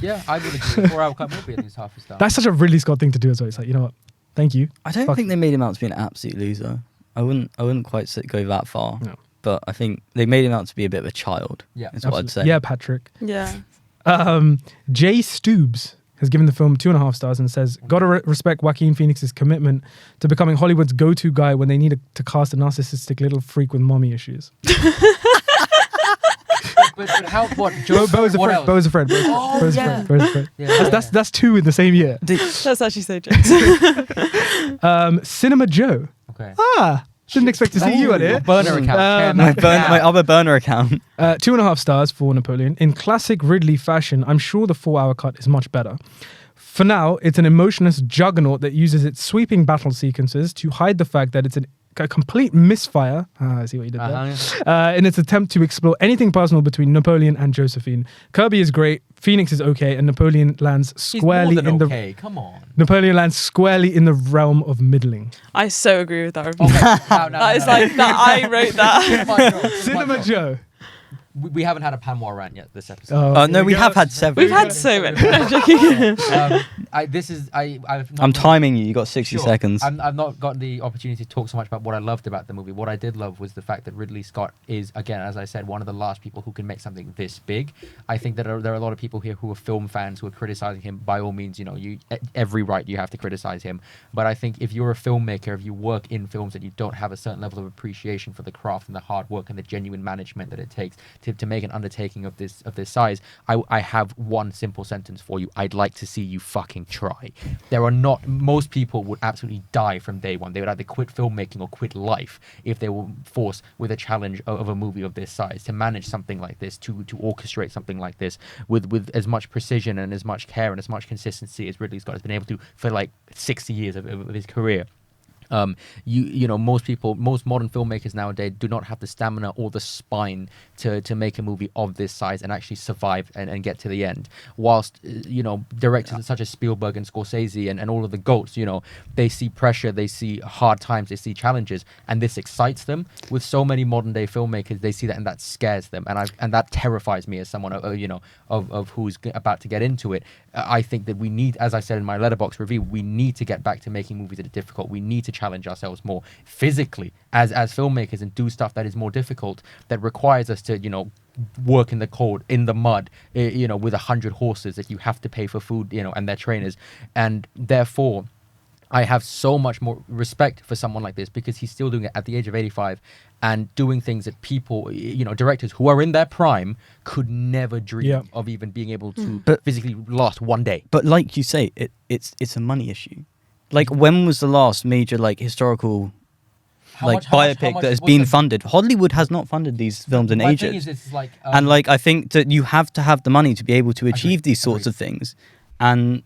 Yeah, I would agree. 4-hour cut will be at least half a star. That's such a Ridley Scott thing to do as well. It's like, you know what? Thank you. I don't think they made him out to be an absolute loser. I wouldn't quite go that far. No. But I think they made him out to be a bit of a child. Yeah, is what I'd say. Yeah, Patrick. Yeah. Jay Stoobs has given the film 2.5 stars and says, gotta respect Joaquin Phoenix's commitment to becoming Hollywood's go-to guy when they need to cast a narcissistic little freak with mommy issues. but how? What? Bo's a what friend. else? Bo's a friend. Oh, Bo's yeah. a friend. Bo's a friend. Yeah, That's 2 in the same year. That's actually so jokes. Cinema Joe. Okay. Didn't expect to see you on Your it. burner account. My other burner account. 2.5 stars for Napoleon. In classic Ridley fashion, I'm sure the 4-hour cut is much better. For now, it's an emotionless juggernaut that uses its sweeping battle sequences to hide the fact that it's a complete misfire. I see what you did there. In its attempt to explore anything personal between Napoleon and Josephine. Kirby is great, Phoenix is okay, and Napoleon lands squarely in the. Okay, come on. Napoleon lands squarely in the realm of middling. I so agree with that review. Okay, That is like that. I wrote that. Cinema Joe. We haven't had a Panwa rant yet this episode. No, we have had several. We've had so many. I'm joking. I'm timing you. You got 60 Sure. seconds. I've not got the opportunity to talk so much about what I loved about the movie. What I did love was the fact that Ridley Scott is, again, as I said, one of the last people who can make something this big. I think that there are a lot of people here who are film fans who are criticizing him. By all means, every right you have to criticize him. But I think if you're a filmmaker, if you work in films and you don't have a certain level of appreciation for the craft and the hard work and the genuine management that it takes to make an undertaking of this size, I have one simple sentence for you. I'd like to see you fucking try. Most people would absolutely die from day one. They would either quit filmmaking or quit life if they were forced with a challenge of a movie of this size, to manage something like this, to orchestrate something like this with as much precision and as much care and as much consistency as Ridley Scott has been able to for like 60 years of his career. Most modern filmmakers nowadays do not have the stamina or the spine to make a movie of this size and actually survive and get to the end. Whilst directors such as Spielberg and Scorsese and all of the GOATs, they see pressure, they see hard times, they see challenges, and this excites them. With so many modern day filmmakers, they see that and that scares them, and that terrifies me as someone of who's about to get into it. I think that we need, as I said in my Letterboxd review, we need to get back to making movies that are difficult. We need to challenge ourselves more physically as filmmakers and do stuff that is more difficult, that requires us to work in the cold, in the mud, with 100 horses that you have to pay for food, and their trainers. And therefore I have so much more respect for someone like this, because he's still doing it at the age of 85 and doing things that people, directors who are in their prime could never dream of even being able to physically last one day. But like you say, it's a money issue. Like, when was the last major historical biopic that has been funded? Hollywood has not funded these films in ages. Thing is, it's like, and I think that you have to have the money to be able to achieve these sorts of things. And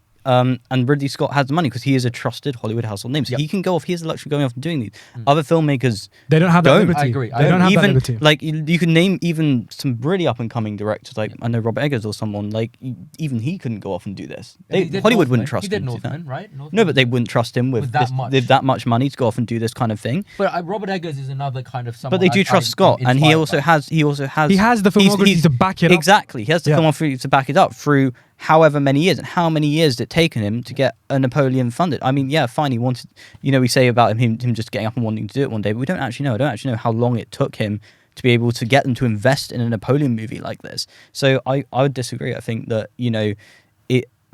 Ridley Scott has the money because he is a trusted Hollywood household name. So he can go off. He has the luxury of going off and doing these. Other filmmakers, they don't have that liberty. I agree. They don't have that liberty. Like, you can name even some really up and coming directors, like I know Robert Eggers or someone. Like, even he couldn't go off and do this. Hollywood wouldn't trust him. He did Northman, right? No, but they wouldn't trust him with that much money to go off and do this kind of thing. But Robert Eggers is another kind of someone. But they do trust Scott, and he also has the filmography to back it up. Exactly, he has the filmography to back it up through however many years, and how many years did it taken him to get a Napoleon funded. I mean, fine, he wanted, we say about him just getting up and wanting to do it one day, but we don't actually know. I don't actually know how long it took him to be able to get them to invest in a Napoleon movie like this. So I would disagree. I think that,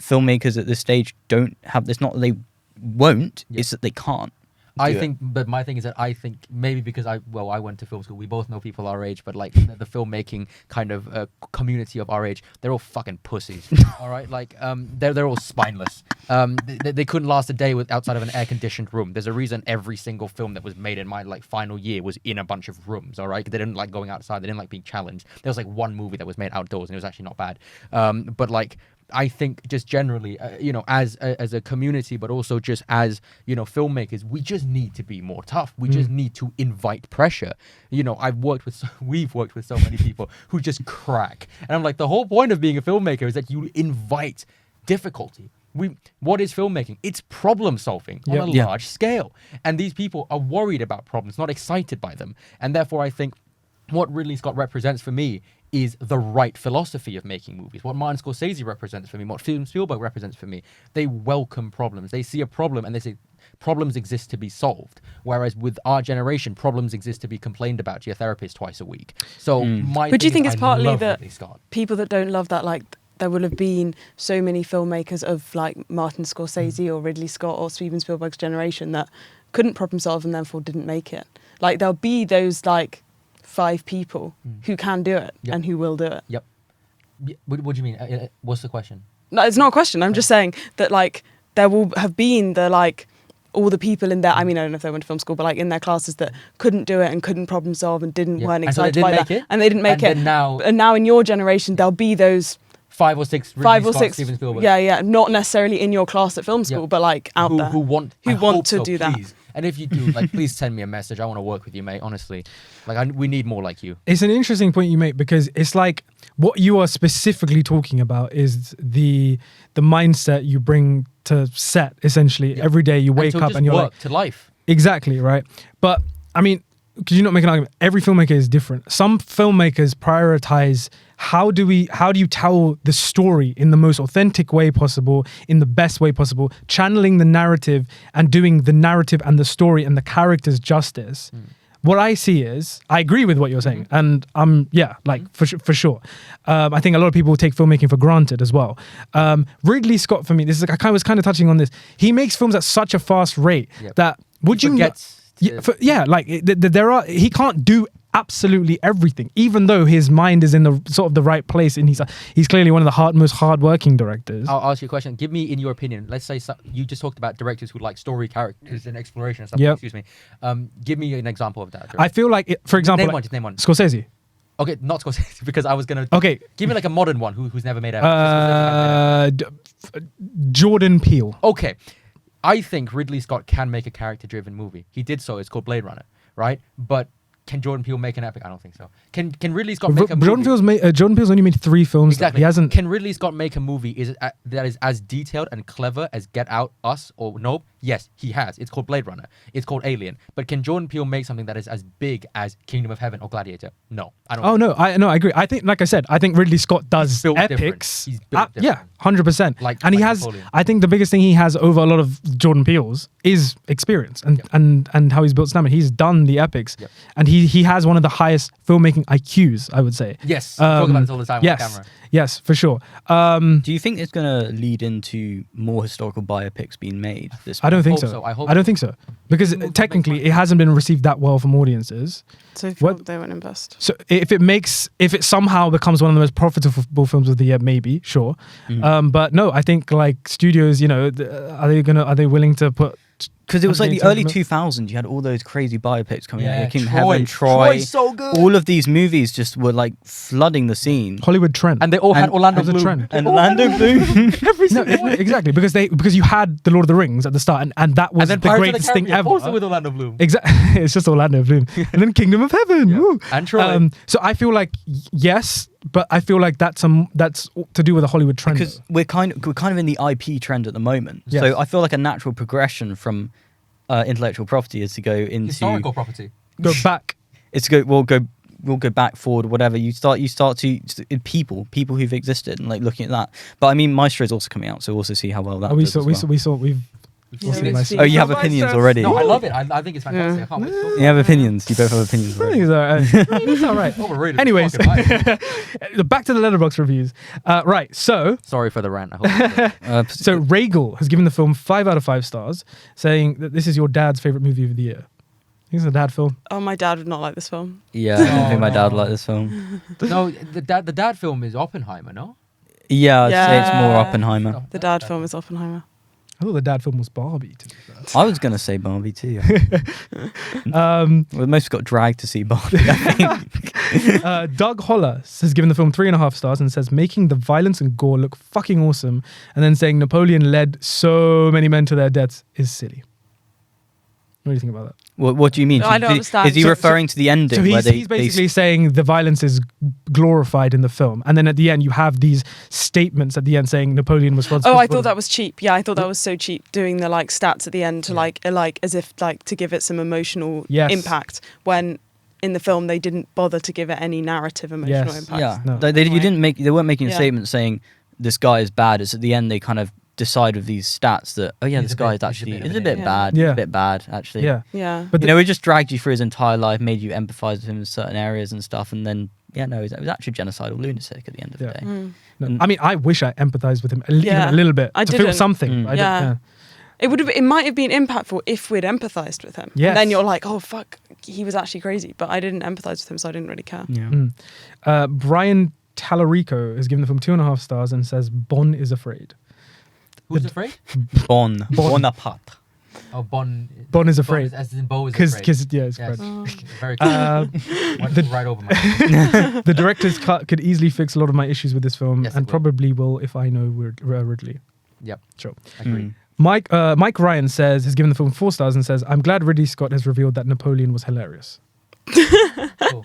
filmmakers at this stage don't have this, not that they won't, it's that they can't. But my thing is that I think maybe because I went to film school, we both know people our age, but like the filmmaking kind of community of our age, they're all fucking pussies. All right, they're all spineless. They couldn't last a day outside of an air conditioned room. There's a reason every single film that was made in my final year was in a bunch of rooms. All right, they didn't like going outside. They didn't like being challenged. There was one movie that was made outdoors and it was actually not bad. But I think just generally, as a community, but also just as filmmakers, we just need to be more tough. We just need to invite pressure. We've worked with so many people who just crack, and I'm like, the whole point of being a filmmaker is that you invite difficulty. What is filmmaking? It's problem solving on a large scale, and these people are worried about problems, not excited by them, and therefore I think what Ridley Scott represents for me is the right philosophy of making movies. What Martin Scorsese represents for me, what Steven Spielberg represents for me, they welcome problems. They see a problem and they say, problems exist to be solved. Whereas with our generation, problems exist to be complained about to your therapist twice a week. So But do you think it's partly that Ridley Scott. people that don't love that, like, there will have been so many filmmakers of like Martin Scorsese or Ridley Scott or Steven Spielberg's generation that couldn't problem solve and therefore didn't make it. Like, there'll be those like 5 people who can do it and who will do it. Yep. What do you mean? What's the question? No, it's not a question. I'm just saying that like there will have been the like all the people in there. I mean, I don't know if they went to film school, but like in their classes that couldn't do it and couldn't problem solve and weren't And so they excited didn't by make that, it? and they didn't make And it. then And now in your generation, there'll be those 5 or 6 Ridley 5 or Scott, 6, Steven Spielberg. not necessarily in your class at film school, but like out who, there who want who I want hope to so, do that. please. And if you do, like, please send me a message. I want to work with you, mate. Honestly, like, we need more like you. It's an interesting point you make, because it's like what you are specifically talking about is the mindset you bring to set. Essentially, every day you wake up and you're work like, to life. exactly right. But I mean, could you not make an argument? Every filmmaker is different. Some filmmakers prioritize how do you tell the story in the most authentic way possible, in the best way possible, channeling the narrative and doing the narrative and the story and the characters justice. What I see is, I agree with what you're saying, and for sure. I think a lot of people take filmmaking for granted as well. Ridley Scott, for me, this is I was kind of touching on this. He makes films at such a fast rate that he can't do absolutely everything, even though his mind is in the sort of the right place, and he's clearly one of the most hardworking directors. I'll ask you a question. Give me, in your opinion, let's say you just talked about directors who like story, characters, and exploration and stuff. Yep. Excuse me. Give me an example of that. I feel like, for example, just name one. Scorsese. Okay, not Scorsese, because I was gonna. Okay, give me like a modern one who's never made a. Jordan Peele. Okay, I think Ridley Scott can make a character-driven movie. He did so. It's called Blade Runner, right? But can Jordan Peele make an epic? I don't think so. Can Ridley Scott make a movie? Jordan Peele's only made 3 films. Exactly. He hasn't. Can Ridley Scott make a movie that is as detailed and clever as Get Out, Us, or Nope? Yes, he has. It's called Blade Runner. It's called Alien. But can Jordan Peele make something that is as big as Kingdom of Heaven or Gladiator? No, I don't. Oh no, I agree. I think, like I said, I think Ridley Scott does epics. He's built different. 100%. And he has. Napoleon. I think the biggest thing he has over a lot of Jordan Peele's is experience and how he's built stamina. He's done the epics, and he has one of the highest filmmaking IQs, I would say. Yes, we talk about this all the time on camera. Yes, for sure. Do you think it's going to lead into more historical biopics being made? I don't think so. I don't think so, because technically it hasn't been received that well from audiences. So they won't invest. So if it somehow becomes one of the most profitable films of the year, maybe, sure. But no, I think like studios, are they willing to put? Because it was like the early 2000s, you had all those crazy biopics coming out. King Troy. Heaven, Troy. Troy's so good. All of these movies just were like flooding the scene. Hollywood trend. And they all had Orlando Bloom. Bloom. And Orlando Bloom. Exactly, because you had the Lord of the Rings at the start, and that was the greatest thing ever. Also with Orlando Bloom. Exactly, it's just Orlando Bloom, and then Kingdom of Heaven. Woo. And Troy. So I feel like yes, but I feel like that's to do with a Hollywood trend. Because we're kind of in the IP trend at the moment. Yes. So I feel like a natural progression from intellectual property is to go into historical property. Go back. It's to we'll go back, forward, whatever. You start to people who've existed and like looking at that. But I mean, Maestro is also coming out, so we'll also see how well that. You have opinions already. No, I love it. I think it's fantastic. I can't wait to talk about it. You have opinions. You both have opinions already. It's all right. Overrated. Anyways, Fucking back to the Letterboxd reviews. Right, so sorry for the rant. I hope so Regal has given the film 5 out of 5 stars, saying that this is your dad's favorite movie of the year. I think it's a dad film. Oh, my dad would not like this film. Yeah, I don't think my dad would like this film. No, the dad film is Oppenheimer, no? Yeah, I'd say it's more Oppenheimer. The dad film is Oppenheimer. I thought the dad film was Barbie, to be fair. I was going to say Barbie too. Well, most got dragged to see Barbie, I think. Doug Holler has given the film 3.5 stars and says making the violence and gore look fucking awesome, and then saying Napoleon led so many men to their deaths is silly. What do you think about that? What do you mean? No, I don't understand. Is he referring to the ending? So where he's basically saying the violence is glorified in the film, and then at the end you have these statements at the end saying Napoleon was responsible. Oh, I thought that was cheap. Yeah, I thought that was so cheap, doing the like stats at the end to like as if like to give it some emotional impact, when in the film they didn't bother to give it any narrative emotional impact. Yeah, No. they weren't making a statement saying this guy is bad. It's at the end they kind of decide with these stats that this guy is actually a bit bad. Yeah. He's a bit bad actually. Yeah. But it just dragged you through his entire life, made you empathize with him in certain areas and stuff, and then it was actually genocidal lunatic at the end of the day. No, I mean, I wish I empathized with him even a little bit to feel didn't. something. It might have been impactful if we'd empathized with him. Yes. And then you're like, oh fuck, he was actually crazy. But I didn't empathize with him, so I didn't really care. Yeah. Brian Tallarico has given the film 2.5 stars and says Bon is afraid. Who's afraid? Bonaparte. Oh, Bon is afraid. As in Bo is afraid. Because it's Yes. French. Very cool. Right over my The director's cut could easily fix a lot of my issues with this film, Yes, and it will. probably will if I know Ridley. Yep. Sure. Agreed. Mike Ryan has given the film 4 stars and says, I'm glad Ridley Scott has revealed that Napoleon was hilarious. Cool.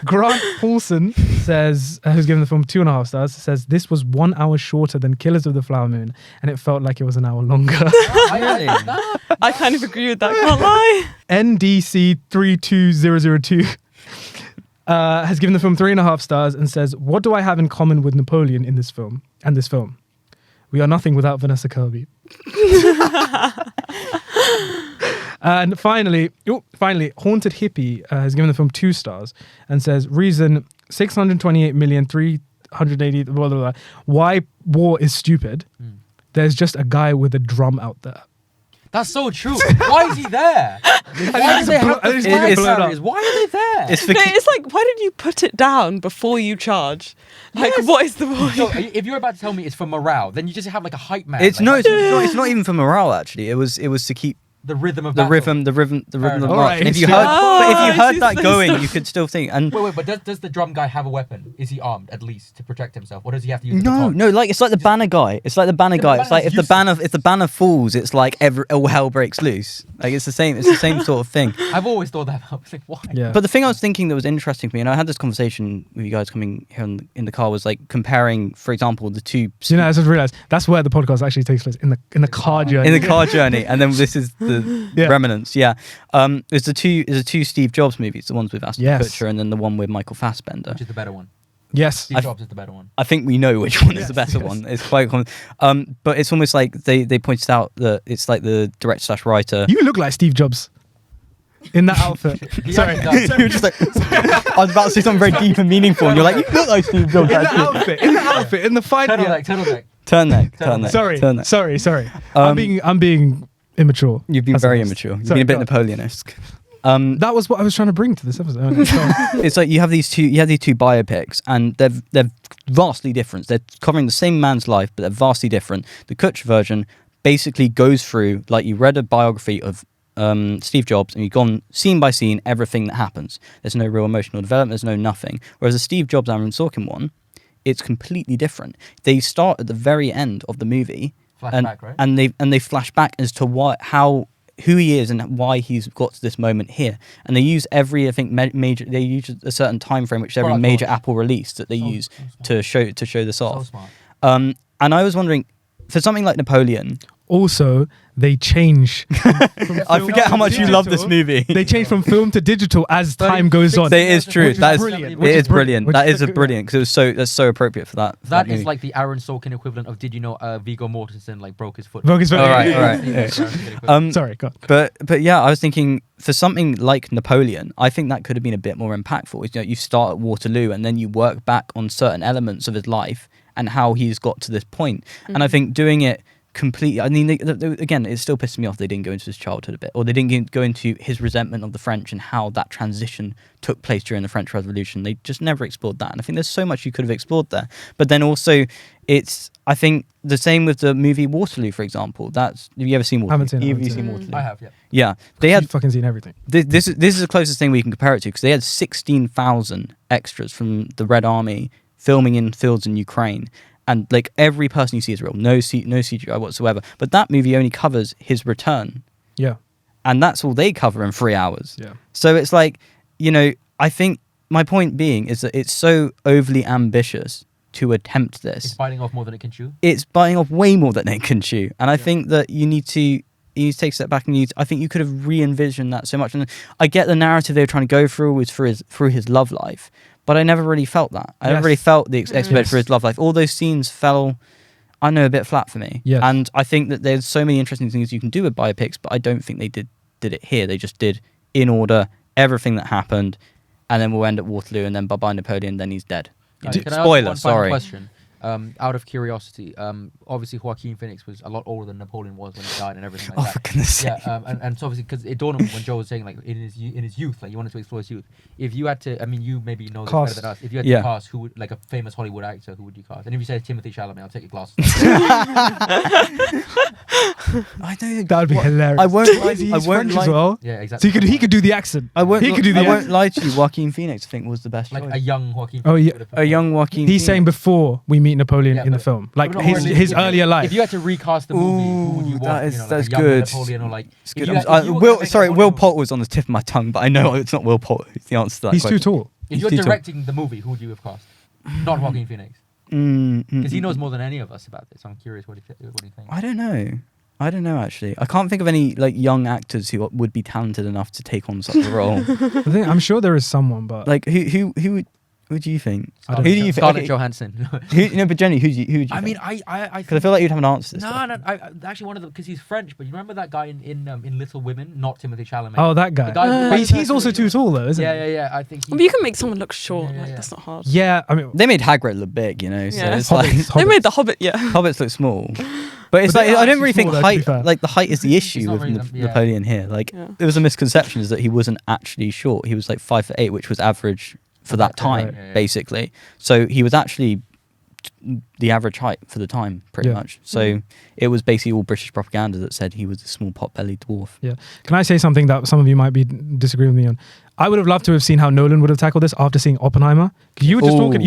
Grant Paulson who's given the film 2.5 stars, says this was 1 hour shorter than Killers of the Flower Moon, and it felt like it was an hour longer. I kind of agree with that, can't lie. NDC 32002 has given the film 3.5 stars and says, what do I have in common with Napoleon in this film and this film? We are nothing without Vanessa Kirby. And finally, Haunted Hippie has given the film 2 stars and says, reason 628,380,000 blah, blah, blah. Why war is stupid. There's just a guy with a drum out there. That's so true. Why is he there? Why do they have the fire barriers? Why are they there? It's like, why did you put it down before you charge? Like, Yes. what is the point? So, if you're about to tell me it's for morale, then you just have like a hype man. it's like, it's not even for morale actually. It was to keep the rhythm of the battle. rhythm of the enough. march. Alright, And if you so- heard, but if you Oh, heard it's that just going, stuff. you could still think. And Wait, but does the drum guy have a weapon? Is he armed at least to protect himself, or does he have to use the baton? no, like it's like the banner guy. It's like the banner Yeah, guy. but It's like if the banner falls, it's like all hell breaks loose. Like it's the same sort of thing. I've always thought that. I was like, why? Yeah. But the thing I was thinking that was interesting for me, and I had this conversation with you guys coming here in the car, was like comparing, for example, the two So, I just realized that's where the podcast actually takes place, in the car journey. in the car journey, and then this is the remnants. Yeah, there's the two Steve Jobs movies, the ones with Ashton Kutcher, and then the one with Michael Fassbender. Which is the better one? Yes. Steve Jobs is the better one. I think we know which one is the better one. It's quite common. But it's almost like they pointed out that it's like the director/writer. You look like Steve Jobs in that outfit. Sorry. actually does. You were just like, I was about to say something very deep and meaningful, and you're like, you look like Steve Jobs. In the actually." outfit, in the fight. Turtleneck. Turn neck. Sorry. I'm being immature. You've been That's very honest. immature. You've Sorry, been a bit go on. Napoleon-esque. That was what I was trying to bring to this episode. Okay, go on. It's like you have these two biopics, and they're vastly different. They're covering the same man's life, but they're vastly different. The Kutcher version basically goes through, like, you read a biography of Steve Jobs and you've gone scene by scene everything that happens. There's no real emotional development. There's no nothing. Whereas the Steve Jobs Aaron Sorkin one, it's completely different. They start at the very end of the movie, Flashback, right? and they flash back as to who he is and why he's got to this moment here. And they use every, I think, major. They use a certain time frame, which is every Product major launch. Apple release that they use to show this So off. smart. And I was wondering, for something like Napoleon, Also, they change. I forget how much you love this movie. They change from film to digital as time goes on. It is true. Which is That is brilliant. it Which is is brilliant. which That is is brilliant because that's so appropriate for that. That movie. is like the Aaron Sorkin equivalent of Did you know Viggo Mortensen like broke his foot? Focus. All right. Yeah. Sorry, go on. But yeah, I was thinking for something like Napoleon, I think that could have been a bit more impactful. You start at Waterloo and then you work back on certain elements of his life and how he's got to this point. And I think doing it completely. I mean, again, it still pisses me off they didn't go into his childhood a bit, or they didn't go into his resentment of the French and how that transition took place during the French Revolution. They just never explored that, and I think there's so much you could have explored there. But then also, I think the same with the movie Waterloo, for example. Have you ever seen Waterloo? Haven't seen it. Have you seen Waterloo? I have, yeah. Yeah, they had You've fucking seen everything. this is the closest thing we can compare it to, because they had 16,000 extras from the Red Army filming in fields in Ukraine. And like every person you see is real, no CGI whatsoever. But that movie only covers his return, Yeah. and that's all they cover in 3 hours. Yeah. So it's like, I think my point being is that it's so overly ambitious to attempt this. It's biting off more than it can chew. It's biting off way more than it can chew, and I think that you need to take a step back, and I think you could have re-envisioned that so much. And I get the narrative they were trying to go through was through his love life. But I never really felt that. I never really felt the expectation for his love life. All those scenes fell, I know, a bit flat for me. Yes. And I think that there's so many interesting things you can do with biopics, but I don't think they did it here. They just did, in order, everything that happened, and then we'll end at Waterloo, and then bye-bye Napoleon, then he's dead. Can I ask Spoiler, one final sorry. question? Out of curiosity, obviously Joaquin Phoenix was a lot older than Napoleon was when he died and everything like For that. goodness sake. Yeah, and so obviously because it dawned on me when Joe was saying like in his youth, like you wanted to explore his youth. If you had to, I mean, you maybe know this better than us. If you had to cast, who would, like a famous Hollywood actor, who would you cast? And if you said Timothée Chalamet, I'll take your glasses. I don't. That would be hilarious. I won't lie. He's I won't French lie. as well. Yeah, exactly. So he could do the accent. I won't. He could do the I won't accent. lie to you. Joaquin Phoenix, I think, was the best Like choice. a young Joaquin. Oh, yeah. A young Joaquin. He's saying Phoenix. before we meet Napoleon Yeah, in the but- film, like But his earlier life. If you had to recast the movie, who would you Ooh, want? that is- you know, like that's a young good. Napoleon or like. It's if good. you had- if you were gonna make a Sorry, Napoleon Will movie- Poulter was on the tip of my tongue, but I know it's not Will Poulter. It's the answer to that He's too question. tall. If you're He's too tall. directing the movie, who would you have cast? Not Joaquin Phoenix, because he knows more than any of us about this. I'm curious what he thinks. I don't know actually. I can't think of any like young actors who would be talented enough to take on such a role. I'm sure there is someone, but Like who do you think? I don't Who know. do you think? Scarlett Okay, Johansson. no, but Jenny, who do you I mean, think? I Because I feel like you'd have an answer to this. no, actually one of the, because he's French, but you remember that guy in Little Women, not Timothée Chalamet. oh, that guy. The guy who But plays he's that also character. too tall, though, isn't Yeah, he? yeah, yeah. I think he. But you can make someone look short. Yeah, like yeah. that's not hard. Yeah, I mean, They made Hagrid look big, you know. So Yeah. it's like They made the Hobbit, yeah. hobbits look small. But it's But like they are I don't actually really think small, though, to be height. fair. Like the height is the issue not with really yeah. Napoleon here. Like Yeah. there was a misconception is that he wasn't actually short. He was like 5'8", which was average for that time, right. Yeah, yeah. basically. So he was actually the average height for the time, pretty Yeah. much. So it was basically all British propaganda that said he was a small pot-bellied dwarf. yeah. Can I say something that some of you might be disagreeing with me on? I would have loved to have seen how Nolan would have tackled this after seeing Oppenheimer. 'Cause you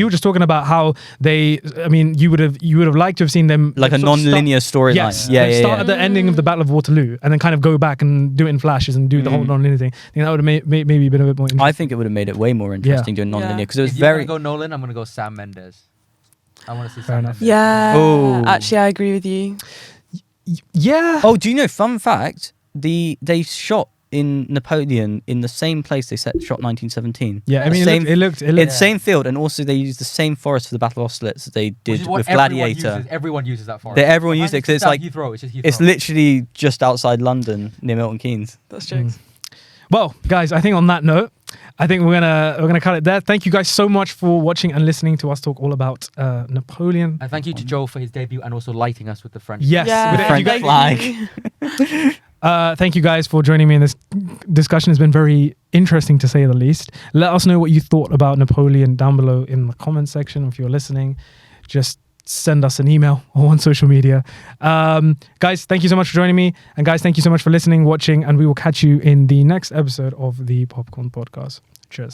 were just talking about how they. I mean, you would have liked to have seen them Like a sort of start- non-linear storyline. Yes, Yeah, like yeah, start yeah. at the ending of the Battle of Waterloo and then kind of go back and do it in flashes and do the whole non-linear thing. I think that would have maybe been a bit more interesting. I think it would have made it way more interesting doing non-linear Yeah. because it was If you're very. gonna go Nolan, I'm gonna go Sam Mendes. I want to see Fair Sam enough. Mendes. Yeah. Oh. Actually, I agree with you. Yeah. Oh, do you know? Fun fact: they shot in Napoleon in the same place they shot 1917. Yeah, I The mean, same, it looked. it's the same field, and also they used the same forest for the Battle of Austerlitz that they Which did is what with everyone Gladiator. uses. Everyone uses that forest. Everyone used it because it's like Heathrow. It's just Heathrow. it's literally just outside London near Milton Keynes. That's jokes. Well, guys, I think on that note, I think we're gonna cut it there. Thank you guys so much for watching and listening to us talk all about Napoleon. And thank you to Joe for his debut and also lighting us with the French. Yes, Yeah. with The it. French You guys- flag. Thank you guys for joining me in this discussion. It's been very interesting to say the least. Let us know what you thought about Napoleon down below in the comment section. If you're listening, just send us an email or on social media. Guys, thank you so much for joining me. And guys, thank you so much for listening, watching, and we will catch you in the next episode of the Popcorn Podcast. Cheers.